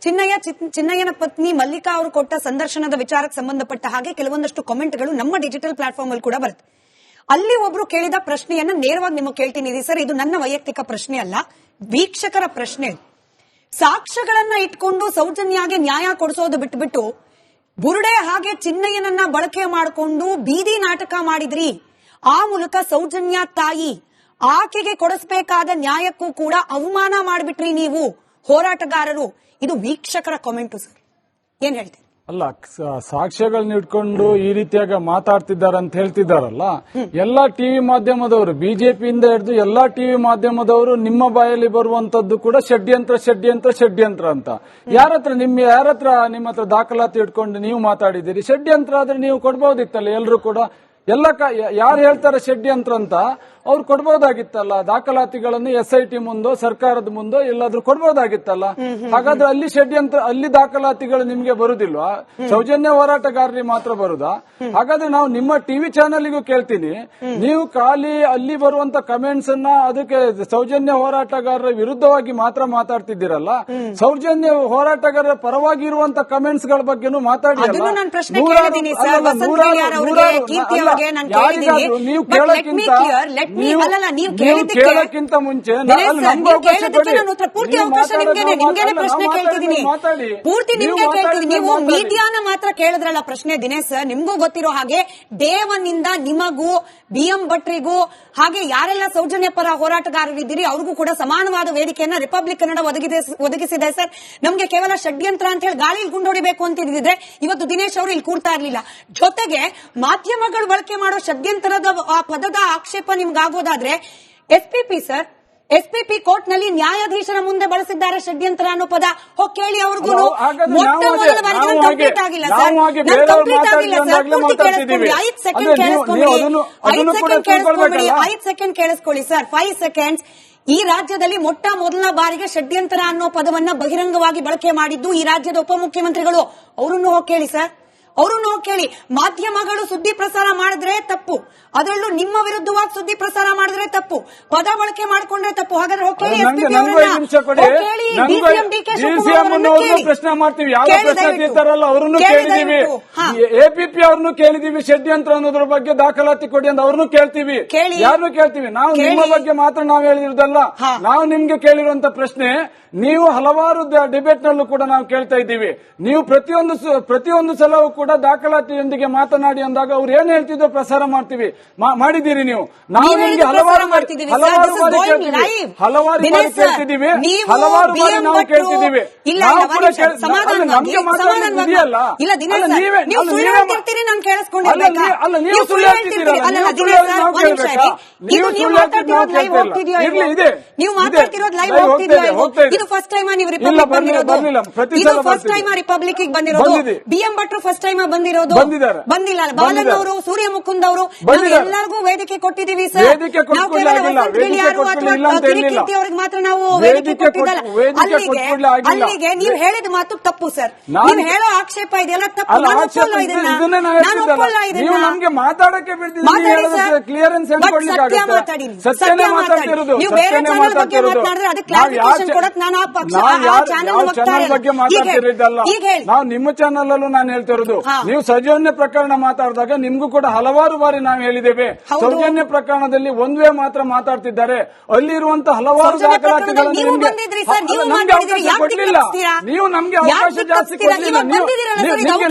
ಚಿನ್ನಯ್ಯನ ಪತ್ನಿ ಮಲ್ಲಿಕಾ ಅವರು ಕೊಟ್ಟ ಸಂದರ್ಶನದ ವಿಚಾರಕ್ಕೆ ಸಂಬಂಧಪಟ್ಟ ಹಾಗೆ ಕೆಲವೊಂದಷ್ಟು ಕಾಮೆಂಟ್ಗಳು ನಮ್ಮ ಡಿಜಿಟಲ್ ಪ್ಲಾಟ್ಫಾರ್ಮ್ ಅಲ್ಲಿ ಕೂಡ ಬರುತ್ತೆ. ಅಲ್ಲಿ ಒಬ್ರು ಕೇಳಿದ ಪ್ರಶ್ನೆಯನ್ನ ನೇರವಾಗಿ ನಿಮಗೆ ಕೇಳ್ತೀನಿ ಸರ್. ಇದು ನನ್ನ ವೈಯಕ್ತಿಕ ಪ್ರಶ್ನೆ ಅಲ್ಲ, ವೀಕ್ಷಕರ ಪ್ರಶ್ನೆ. ಸಾಕ್ಷ್ಯಗಳನ್ನ ಇಟ್ಕೊಂಡು ಸೌಜನ್ಯಾಗೆ ನ್ಯಾಯ ಕೊಡಿಸೋದು ಬಿಟ್ಬಿಟ್ಟು ಬುರುಡೆ ಹಾಗೆ ಚಿನ್ನಯ್ಯನನ್ನ ಬಳಕೆ ಮಾಡಿಕೊಂಡು ಬೀದಿ ನಾಟಕ ಮಾಡಿದ್ರಿ. ಆ ಮೂಲಕ ಸೌಜನ್ಯ ತಾಯಿ ಆಕೆಗೆ ಕೊಡಿಸಬೇಕಾದ ನ್ಯಾಯಕ್ಕೂ ಕೂಡ ಅವಮಾನ ಮಾಡಿಬಿಟ್ರಿ ನೀವು ಹೋರಾಟಗಾರರು. ಇದು ವೀಕ್ಷಕರ ಕಾಮೆಂಟು ಸರ್, ಏನ್ ಹೇಳ್ತೀರಿ? ಅಲ್ಲ, ಸಾಕ್ಷ್ಯಗಳನ್ನ ಇಟ್ಕೊಂಡು ಈ ರೀತಿಯಾಗಿ ಮಾತಾಡ್ತಿದ್ದಾರೆ ಅಂತ ಹೇಳ್ತಿದ್ದಾರಲ್ಲ, ಎಲ್ಲಾ ಟಿವಿ ಮಾಧ್ಯಮದವರು, ಬಿಜೆಪಿಯಿಂದ ಹಿಡಿದು ಎಲ್ಲಾ ಟಿವಿ ಮಾಧ್ಯಮದವರು ನಿಮ್ಮ ಬಾಯಲ್ಲಿ ಬರುವಂತದ್ದು ಕೂಡ ಷಡ್ಯಂತ್ರ ಅಂತ. ಯಾರತ್ರ ನಿಮ್ಮ ಹತ್ರ ದಾಖಲಾತಿ ಇಟ್ಕೊಂಡು ನೀವು ಮಾತಾಡಿದ್ದೀರಿ? ಷಡ್ಯಂತ್ರ ಆದ್ರೆ ನೀವು ಕೊಡ್ಬಹುದಿತ್ತಲ್ಲ ಎಲ್ರು ಕೂಡ. ಯಾರು ಹೇಳ್ತಾರೆ ಷಡ್ಯಂತ್ರ ಅಂತ ಅವ್ರು ಕೊಡ್ಬೋದಾಗಿತ್ತಲ್ಲ. ದಾಖಲಾತಿಗಳನ್ನು SIT ಮುಂದೋ ಸರ್ಕಾರದ ಮುಂದೋ ಎಲ್ಲಾದ್ರೂ ಕೊಡ್ಬೋದಾಗಿತ್ತಲ್ಲ. ಹಾಗಾದ್ರೆ ಅಲ್ಲಿ ಷಡ್ಯಂತ್ರ, ಅಲ್ಲಿ ದಾಖಲಾತಿಗಳು ನಿಮ್ಗೆ ಬರುದಿಲ್ವಾ? ಸೌಜನ್ಯ ಹೋರಾಟಗಾರರಿಗೆ ಮಾತ್ರ ಬರುದಾ? ಹಾಗಾದ್ರೆ ನಾವು ನಿಮ್ಮ ಟಿವಿ ಚಾನೆಲ್ಗೂ ಕೇಳ್ತೀನಿ, ನೀವು ಖಾಲಿ ಅಲ್ಲಿ ಬರುವಂತ ಕಮೆಂಟ್ಸ್ ಅನ್ನ ಅದಕ್ಕೆ ಸೌಜನ್ಯ ಹೋರಾಟಗಾರರ ವಿರುದ್ಧವಾಗಿ ಮಾತ್ರ ಮಾತಾಡ್ತಿದ್ದೀರಲ್ಲ. ಸೌಜನ್ಯ ಹೋರಾಟಗಾರರ ಪರವಾಗಿ ಇರುವಂತ ಕಮೆಂಟ್ಸ್ ಗಳ ಬಗ್ಗೆನೂ ಮಾತಾಡಿ. ನೀವು ಕೇಳಕ್ಕಿಂತ ಮುಂಚೆ ಪೂರ್ತಿ ಅವಕಾಶ ನಿಮ್ಗೆ ಪ್ರಶ್ನೆ ಕೇಳ್ತಿದ್ದೀನಿ, ಪೂರ್ತಿ ನಿಮ್ಗೆ ಕೇಳ್ತಿದ್ದೀನಿ. ನೀವು ಮೀಡಿಯಾನ ಮಾತ್ರ ಕೇಳಿದ್ರಲ್ಲ ಪ್ರಶ್ನೆ. ದಿನೇಶ್ ಸರ್, ನಿಮ್ಗೂ ಗೊತ್ತಿರೋ ಹಾಗೆ ಡೇ 1 ಇಂದ ನಿಮಗೂ BM ಭಟ್ರಿಗೂ ಹಾಗೆ ಯಾರೆಲ್ಲ ಸೌಜನ್ಯ ಪರ ಹೋರಾಟಗಾರರಿದ್ದೀರಿ ಅವ್ರಿಗೂ ಕೂಡ ಸಮಾನವಾದ ವೇದಿಕೆಯನ್ನ ರಿಪಬ್ಲಿಕ್ ಕನ್ನಡ ಒದಗಿಸಿದೆ ಸರ್. ನಮ್ಗೆ ಕೇವಲ ಷಡ್ಯಂತ್ರ ಅಂತ ಹೇಳಿ ಗಾಳಿ ಗುಂಡೊಡಿಬೇಕು ಅಂತಿದ್ರೆ ಇವತ್ತು ದಿನೇಶ್ ಅವರು ಇಲ್ಲಿ ಕೂರ್ತಾ ಇರ್ಲಿಲ್ಲ. ಜೊತೆಗೆ ಮಾಧ್ಯಮಗಳು ಬಳಕೆ ಮಾಡೋ ಷಡ್ಯಂತ್ರದ ಪದದ ಆಕ್ಷೇಪ ನಿಮ್ಗಾಗೋದಾದ್ರೆ SPP ಕೋರ್ಟ್ ನಲ್ಲಿ ನ್ಯಾಯಾಧೀಶರ ಮುಂದೆ ಬಳಸಿದ್ದಾರೆ ಷಡ್ಯಂತ್ರ ಅನ್ನೋ ಪದ. ಕೇಳಿ ಅವ್ರಿಗೂ ಮೊಟ್ಟ ಮೊದಲ ಬಾರಿಗೆ ಕಂಪ್ಲೀಟ್ ಆಗಿಲ್ಲ ಸರ್, ಕೇಳಿಸ್ಕೊಳ್ಳಿ. 5 ಸೆಕೆಂಡ್ ಕೇಳಿಸ್ಕೊಳ್ಳಿ ಸರ್, 5 ಸೆಕೆಂಡ್ಸ್. ಈ ರಾಜ್ಯದಲ್ಲಿ ಮೊಟ್ಟ ಮೊದಲ ಬಾರಿಗೆ ಷಡ್ಯಂತ್ರ ಅನ್ನೋ ಪದವನ್ನ ಬಹಿರಂಗವಾಗಿ ಬಳಕೆ ಮಾಡಿದ್ದು ಈ ರಾಜ್ಯದ ಉಪಮುಖ್ಯಮಂತ್ರಿಗಳು. ಅವರನ್ನು ಹೋಗಿ ಕೇಳಿ ಸರ್, ಅವರನ್ನು ಹೋಗಿ ಕೇಳಿ. ಮಾಧ್ಯಮಗಳು ಸುದ್ದಿ ಪ್ರಸಾರ ಮಾಡಿದ್ರೆ ತಪ್ಪು, ಅದರಲ್ಲೂ ನಿಮ್ಮ ವಿರುದ್ಧವಾಗಿ ಸುದ್ದಿ ಪ್ರಸಾರ ಮಾಡಿದ್ರೆ ತಪ್ಪು, ಪದ ಬಳಕೆ ಮಾಡಿಕೊಂಡ್ರೆ ತಪ್ಪು. ಹಾಗಾದ್ರೆ ಹೋಗಿ ಕೇಳಿ ಪ್ರಶ್ನೆ ಮಾಡ್ತೀವಿ. ಯಾವ ಪ್ರಶ್ನೆ ಕೇಳ್ತಾರಲ್ಲ ಅವ್ರನ್ನು ಕೇಳಿದೀವಿ, APP ಅವ್ರನ್ನು ಕೇಳಿದೀವಿ. ಷಡ್ಯಂತ್ರ ಅನ್ನೋದ್ರ ಬಗ್ಗೆ ದಾಖಲಾತಿ ಕೊಡಿ ಅಂತ ಅವ್ರನ್ನು ಕೇಳ್ತೀವಿ, ಯಾರನ್ನು ಕೇಳ್ತೀವಿ. ನಾವು ನಿಮ್ಮ ಬಗ್ಗೆ ಮಾತ್ರ ನಾವು ಹೇಳಿರೋದಲ್ಲ. ನಾವು ನಿಮ್ಗೆ ಕೇಳಿರುವಂತ ಪ್ರಶ್ನೆ ನೀವು ಹಲವಾರು ಡಿಬೇಟ್ ನಲ್ಲೂ ಕೂಡ ನಾವು ಕೇಳ್ತಾ ಇದ್ದೀವಿ. ನೀವು ಪ್ರತಿಯೊಂದು ಸಲವೂ ಕೂಡ ದಾಖಲಾತಿಯೊಂದಿಗೆ ಮಾತನಾಡಿ ಅಂದಾಗ ಅವ್ರು ಏನ್ ಹೇಳ್ತಿದ್ರು ಪ್ರಸಾರ ಮಾಡ್ತೀವಿ, ಮಾಡಿದ್ದೀರಿ ನೀವು. ನಾವು ನಿಮ್ಗೆ ಹಲವಾರು ಬಾರಿ ಕೇಳ್ತಿದ್ದೀವಿ, ಹಲವಾರು ಬಾರಿ ನಾವು ಕೇಳ್ತಿದ್ದೀವಿ. ನಮ್ಗೆ ಮಾತಾಡೋದಿದೆಯಲ್ಲ, ನೀವು ಸುಳ್ಳು ಹೇಳ್ತಿರ್ತೀರಿ, ನಾನು ಕೇಳಿಸ್ಕೊಂಡಿರ್ಬೇಕಾ? ನೀವು ಸುಳ್ಳು ಹೇಳ್ತಿದ್ದೀರಲ್ಲ, ನಾವು ಕೇಳ್ಬೇಕಾ? ನೀವು ಸುಳ್ಳು ಹೇಳ್ತಿದ್ದೀರಿ, ನಾವು ಕೇಳ್ತಿಲ್ಲ. ನೀವು ಮಾತಾಡ್ತಿರೋದು ಲೈವ್ ಹೋಗ್ತಿದೆಯಾ? ಇದು ಫಸ್ಟ್ ಟೈಮ್ ನೀವು ರಿಪಬ್ಲಿಕ್ ಬಂದಿರೋದು, ಇದು ಫಸ್ಟ್ ಟೈಮ್ ರಿಪಬ್ಲಿಕ್ ಬಂದಿರೋದು. BM ಭಟ್ರು ಫಸ್ಟ್ ಟೈಮ್ ಬಂದಿರೋದು, ಬಂದಿಲ್ಲ. ಬಾಲನ್ ಅವರು, ಸೂರ್ಯ ಮುಕುಂದ್ ಅವರು, ಎಲ್ಲರಿಗೂ ವೇದಿಕೆ ಕೊಟ್ಟಿದ್ದೀವಿ ಸರ್. ನಾವು ಕೇವಲ ಕಿರಿಕೀರ್ತಿ ಅವ್ರಿಗೆ ಮಾತ್ರ ನಾವು ವೇದಿಕೆ ಕೊಟ್ಟಿದ್ದಲ್ಲ. ಅಲ್ಲಿಗೆ ನೀವು ಹೇಳಿದ ಮಾತು ತಪ್ಪು ಸರ್. ನೀವು ಹೇಳೋ ಆಕ್ಷೇಪ ಇದೆಲ್ಲ ತಪ್ಪು. ನಾನು ಒಪ್ಪಲ್ಲ ಇದನ್ನ. ಮಾತಾಡಕ್ಕೆ ಕ್ಲಿಯರೆನ್ಸ್ ಸತ್ಯ ಮಾತಾಡಿ. ನೀವು ಬೇರೆ ಚಾನಲ್ ಬಗ್ಗೆ ಮಾತನಾಡಿದ್ರೆ ಅದಕ್ಕೆ ಕ್ಲಾರಿಫಿಕೇಶನ್ ಕೊಡಕ್ ನಾನು ಚಾನಲ್ ಬಗ್ಗೆ ಮಾತಾಡ್ತಿರೋದಲ್ಲ. ನಾವು ನಿಮ್ಮ ಚಾನಲ್ ಅಲ್ಲೂ ನಾನು ಹೇಳ್ತಿರೋದು, ನೀವು ಸೌಜನ್ಯ ಪ್ರಕರಣ ಮಾತಾಡಿದಾಗ ನಿಮ್ಗೂ ಕೂಡ ಹಲವಾರು ಬಾರಿ ನಾವು ಹೇಳಿದ್ದೇವೆ. ಸೌಜನ್ಯ ಪ್ರಕರಣದಲ್ಲಿ ಒಂದ್ವೇ ಮಾತ್ರ ಮಾತಾಡ್ತಿದ್ದಾರೆ. ಅಲ್ಲಿರುವಂತಹ ಹಲವಾರು ದಾಖಲಾತಿಗಳನ್ನು ಕೊಡ್ಲಿಲ್ಲ. ನೀವು ನಮ್ಗೆ ಅವಕಾಶ ಜಾಸ್ತಿ ಕೊಡ್ಲಿಲ್ಲ.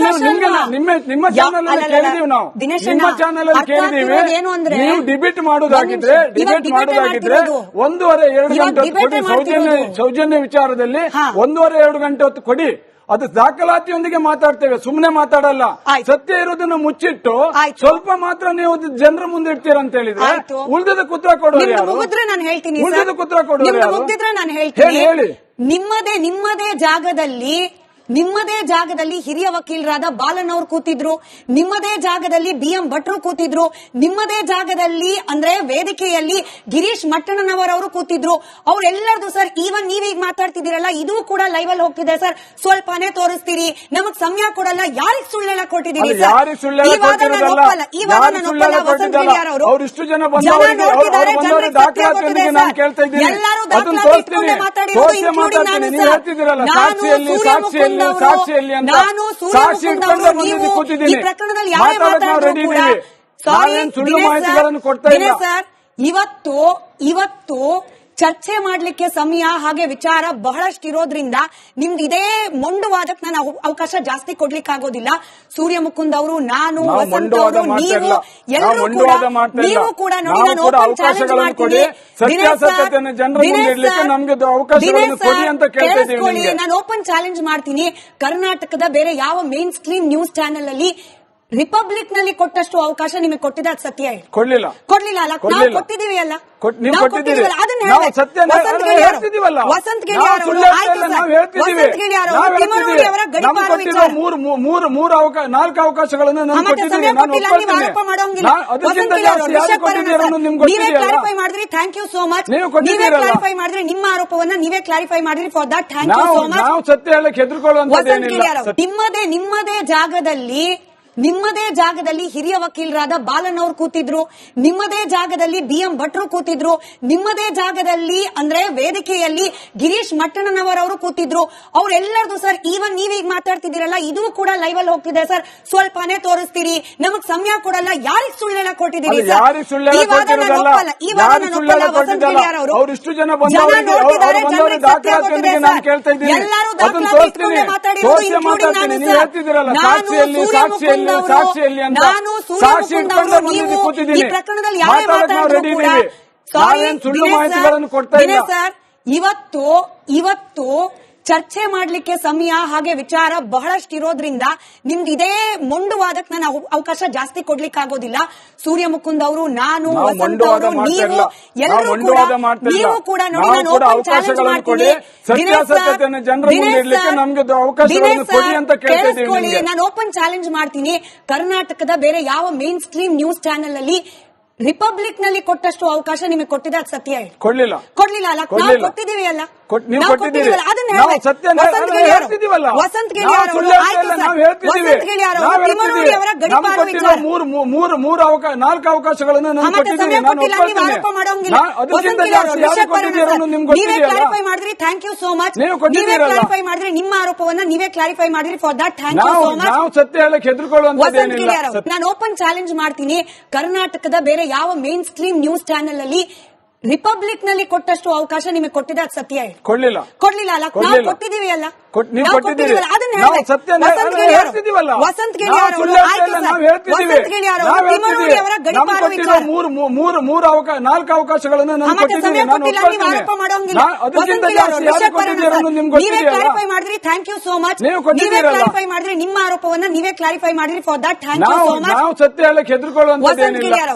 ನಿಮ್ಮ ಚಾನಲ್ ಅಲ್ಲಿ ಕೇಳಿದೀವಿ, ನಾವು ನಿಮ್ಮ ಚಾನಲ್ ಅಲ್ಲಿ ಕೇಳಿದೀವಿ. ನೀವು ಡಿಬೇಟ್ ಮಾಡೋದಾಗಿದ್ರೆ 1.5-2 ಗಂಟೆ ಕೊಡಿ. ಸೌಜನ್ಯ ವಿಚಾರದಲ್ಲಿ 1.5-2 ಗಂಟೆ ಹೊತ್ತು ಕೊಡಿ. ಅದು ದಾಖಲಾತಿಯೊಂದಿಗೆ ಮಾತಾಡ್ತೇವೆ, ಸುಮ್ಮನೆ ಮಾತಾಡಲ್ಲ. ಸತ್ಯ ಇರೋದನ್ನು ಮುಚ್ಚಿಟ್ಟು ಸ್ವಲ್ಪ ಮಾತ್ರ ನೀವು ಜನರ ಮುಂದೆ ಇಡ್ತೀರ ಅಂತ ಹೇಳಿದ್ರೆ ಉಳಿದ ಕುತ್ರ ಕೊಡೋರು ಯಾರು? ಉಳಿದ ಕುತ್ರ ಕೊಡೋರು ಯಾರು? ನಾನು ಹೇಳ್ತೀನಿ, ನಿಮ್ಮದೇ ಜಾಗದಲ್ಲಿ ನಿಮ್ಮದೇ ಜಾಗದಲ್ಲಿ ಹಿರಿಯ ವಕೀಲರಾದ ಬಾಲನ್ ಅವರು ಕೂತಿದ್ರು, ನಿಮ್ಮದೇ ಜಾಗದಲ್ಲಿ BM ಭಟ್ರು ಕೂತಿದ್ರು, ನಿಮ್ಮದೇ ಜಾಗದಲ್ಲಿ ಅಂದ್ರೆ ವೇದಿಕೆಯಲ್ಲಿ ಗಿರೀಶ್ ಮಟ್ಟಣ್ಣನವರವರು ಕೂತಿದ್ರು. ಅವರೆಲ್ಲರದು ಸರ್ ಈವನ್ ನೀವೀಗ ಮಾತಾಡ್ತಿದ್ದೀರಲ್ಲ ಇದು ಕೂಡ ಲೈವ್ ಅಲ್ಲಿ ಹೋಗ್ತಿದೆ ಸರ್. ಸ್ವಲ್ಪನೇ ತೋರಿಸ್ತೀರಿ, ನಮಗ್ ಸಮಯ ಕೊಡಲ್ಲ. ಯಾರಿಗೆ ಸುಳ್ಳು ಹೇಳಕ್ ಕೊಟ್ಟಿದ್ದೀರಿ ಸರ್? ಈ ವಾದ ನಾನು ಒಪ್ಪಲ್ಲ. ಈ ವಾದ ನಾನು ಒಪ್ಪಲ್ಲ. ವಸಂತ್ ಗಿಳಿಯಾರ್ ಅವರು ಜನ ನೋಡ್ತಿದ್ದಾರೆ, ಜನರಿಗೆ ಸತ್ಯ ಗೊತ್ತಿದೆ ಸರ್. ಎಲ್ಲರೂ ದಾಖಲಾತಿ ಇಟ್ಕೊಂಡೇ ಮಾತಾಡಿರೋದು, ಇನ್ಕ್ಲೂಡಿಂಗ್ ನಾನು ಸರ್. ನಾನು ಸೂರ್ಯ ಮುಕುಂದ್ ಅವರು ನೀವು ಈ ಪ್ರಕರಣದಲ್ಲಿ ಯಾರೇ ಮಾತಾಡಿದ್ರು ಕೂಡ ಸಾರಿ ಸರ್, ಇವತ್ತು ಚರ್ಚೆ ಮಾಡ್ಲಿಕ್ಕೆ ಸಮಯ ಹಾಗೆ ವಿಚಾರ ಬಹಳಷ್ಟಿರೋದ್ರಿಂದ ನಿಮ್ದು ಇದೇ ಮೊಂಡುವಾದಕ್ಕೆ ನಾನು ಅವಕಾಶ ಜಾಸ್ತಿ ಕೊಡ್ಲಿಕ್ಕಾಗೋದಿಲ್ಲ. ಸೂರ್ಯ ಮುಕುಂದ್ ಅವರು, ನಾನು, ವಸಂತ್ ಅವರು, ನೀವು ಕೂಡ ನೋಡಿ, ನಾನು ಓಪನ್ ಚಾಲೆಂಜ್ ಮಾಡ್ತೀನಿ. ಕೇಳಿಸ್ಕೊಳ್ಳಿ, ನಾನು ಓಪನ್ ಚಾಲೆಂಜ್ ಮಾಡ್ತೀನಿ. ಕರ್ನಾಟಕದ ಬೇರೆ ಯಾವ ಮೇನ್ ಸ್ಟ್ರೀಮ್ ನ್ಯೂಸ್ ಚಾನೆಲ್ ಅಲ್ಲಿ ರಿಪಬ್ಲಿಕ್ ನಲ್ಲಿ ಕೊಟ್ಟಷ್ಟು ಅವಕಾಶ ನಿಮಗೆ ಕೊಟ್ಟಿದೆ? ಅದು ಸತ್ಯ ಹೇಳಿ. ಕೊಡ್ಲಿಲ್ಲ ಅಲ್ಲ, ನಾವು ಕೊಟ್ಟಿದೀವಿ ಅಲ್ಲ. ವಸಂತ್ ಗಿಳಿಯಾರ್ ಅವರು 4 ಅವಕಾಶಗಳನ್ನು ನೀವೇ ಕ್ಲಾರಿಫೈ ಮಾಡಿದ್ರಿ. Thank you so much. ನೀವೇ ಕ್ಲಾರಿಫೈ ಮಾಡಿದ್ರಿ, ನಿಮ್ಮ ಆರೋಪವನ್ನ ನೀವೇ ಕ್ಲಾರಿಫೈ ಮಾಡಿದ್ರಿ. For that thank you so much. ಸತ್ಯ ಹೇಳಕ್ಕೆ ವಸಂತ್ ಗಿಳಿಯಾರ್ ಅವರು ನಿಮ್ಮದೇ ಜಾಗದಲ್ಲಿ ಹಿರಿಯ ವಕೀಲರಾದ ಬಾಲನ್ ಅವರು ಕೂತಿದ್ರು, ನಿಮ್ಮದೇ ಜಾಗದಲ್ಲಿ BM ಭಟ್ರು ಕೂತಿದ್ರು, ನಿಮ್ಮದೇ ಜಾಗದಲ್ಲಿ ಅಂದ್ರೆ ವೇದಿಕೆಯಲ್ಲಿ ಗಿರೀಶ್ ಮಟ್ಟಣ್ಣನವರವರು ಕೂತಿದ್ರು. ಅವರೆಲ್ಲರದು ಸರ್ ಈವನ್ ನೀವೀಗ ಮಾತಾಡ್ತಿದ್ದೀರಲ್ಲ ಇದು ಕೂಡ ಲೈವ್ ಅಲ್ಲಿ ಹೋಗ್ತಿದೆ ಸರ್. ಸ್ವಲ್ಪನೇ ತೋರಿಸ್ತೀರಿ, ನಮಗ್ ಸಮಯ ಕೊಡಲ್ಲ. ಯಾರಿಗೆ ಸುಳ್ಳು ಹೇಳಕ್ ಕೊಟ್ಟಿದ್ದೀರಿ ಸರ್? ಈ ವಾದ ನಾನು ಒಪ್ಪಲ್ಲ. ಈ ವಾದ ನಾನು ಒಪ್ಪಲ್ಲ. ವಸಂತ್ ಗಿಳಿಯಾರ್ ಅವರು ಜನ ನೋಡ್ತಿದ್ದಾರೆ, ಜನರಿಗೆ ಸತ್ಯ ಗೊತ್ತಿದೆ ಸರ್. ಎಲ್ಲರೂ ದಾಖಲಾತಿ ಇಟ್ಕೊಂಡೇ ಮಾತಾಡಿರೋದು, ಇನ್ಕ್ಲೂಡಿಂಗ್ ನಾನು ಸರ್. ನಾನು ಸೂರ್ಯ ಮುಕುಂದ್ ಅವರು, ನೀವು ಈ ಪ್ರಕರಣದಲ್ಲಿ ಯಾರೇ ಮಾತಾಡಿದ್ರು ಕೂಡ ಸಾರಿ ಸರ್, ಇವತ್ತು ಚರ್ಚೆ ಮಾಡ್ಲಿಕ್ಕೆ ಸಮಯ ಹಾಗೆ ವಿಚಾರ ಬಹಳಷ್ಟಿರೋದ್ರಿಂದ ನಿಮ್ದು ಇದೇ ಮೊಂಡುವಾದಕ್ಕೆ ನಾನು ಅವಕಾಶ ಜಾಸ್ತಿ ಕೊಡ್ಲಿಕ್ಕಾಗೋದಿಲ್ಲ. ಸೂರ್ಯ ಮುಕುಂದ್ ಅವರು, ನಾನು, ವಸಂತ್ ಅವರು, ನೀವು ಕೂಡ ನೋಡಿ, ನಾನು ಓಪನ್ ಚಾಲೆಂಜ್ ಮಾಡ್ತೀನಿ. ಕೇಳಿಸ್ಕೊಳ್ಳಿ, ನಾನು ಓಪನ್ ಚಾಲೆಂಜ್ ಮಾಡ್ತೀನಿ. ಕರ್ನಾಟಕದ ಬೇರೆ ಯಾವ ಮೇನ್ ಸ್ಟ್ರೀಮ್ ನ್ಯೂಸ್ ಚಾನೆಲ್ ಅಲ್ಲಿ ರಿಪಬ್ಲಿಕ್ ನಲ್ಲಿ ಕೊಟ್ಟಷ್ಟು ಅವಕಾಶ ನಿಮಗೆ ಕೊಟ್ಟಿದೆ? ಅದು ಸತ್ಯ ಹೇಳಿ. ಕೊಡ್ಲಿಲ್ಲ ಅಲ್ಲ, ನಾವು ಕೊಟ್ಟಿದೀವಿ ಅಲ್ಲ. ವಸಂತ್ ಗಿಳಿಯಾರ್ ಅವರು 4 ಅವಕಾಶಗಳನ್ನು ನೀವೇ ಕ್ಲಾರಿಫೈ ಮಾಡಿದ್ರಿ. Thank you so much. ನೀವೇ ಕ್ಲಾರಿಫೈ ಮಾಡಿದ್ರಿ, ನಿಮ್ಮ ಆರೋಪವನ್ನ ನೀವೇ ಕ್ಲಾರಿಫೈ ಮಾಡಿದ್ರಿ. For that thank you so much. ಸತ್ಯ ಹೇಳಕ್ಕೆ ವಸಂತ್ ಗಿಳಿಯಾರ್ ಅವರು, ನಾನು ಓಪನ್ ಚಾಲೆಂಜ್ ಮಾಡ್ತೀನಿ. ಕರ್ನಾಟಕದ ಬೇರೆ ಯಾವ ಮೇನ್ ಸ್ಟ್ರೀಮ್ ನ್ಯೂಸ್ ಚಾನೆಲ್ ಅಲ್ಲಿ ರಿಪಬ್ಲಿಕ್ ನಲ್ಲಿ ಕೊಟ್ಟಷ್ಟು ಅವಕಾಶ ನಿಮಗೆ ಕೊಟ್ಟಿದೆ? ಅದು ಸತ್ಯ ಹೇಳಿ. ಕೊಡ್ಲಿಲ್ಲ ಅಲ್ಲ, ನಾವು ಕೊಟ್ಟಿದೀವಿ ಅಲ್ಲ. ವಸಂತ್ ಗಿಳಿಯಾರ್ ಅವರು 4 ಅವಕಾಶಗಳನ್ನು ನೀವೇ ಕ್ಲಾರಿಫೈ ಮಾಡಿದ್ರಿ. Thank you so much. ನೀವೇ ಕ್ಲಾರಿಫೈ ಮಾಡಿದ್ರಿ, ನಿಮ್ಮ ಆರೋಪವನ್ನ ನೀವೇ ಕ್ಲಾರಿಫೈ ಮಾಡಿದ್ರಿ. For that thank you so much. ಸತ್ಯ ಹೇಳಕ್ಕೆ ವಸಂತ್ ಗಿಳಿಯಾರ್ ಅವರು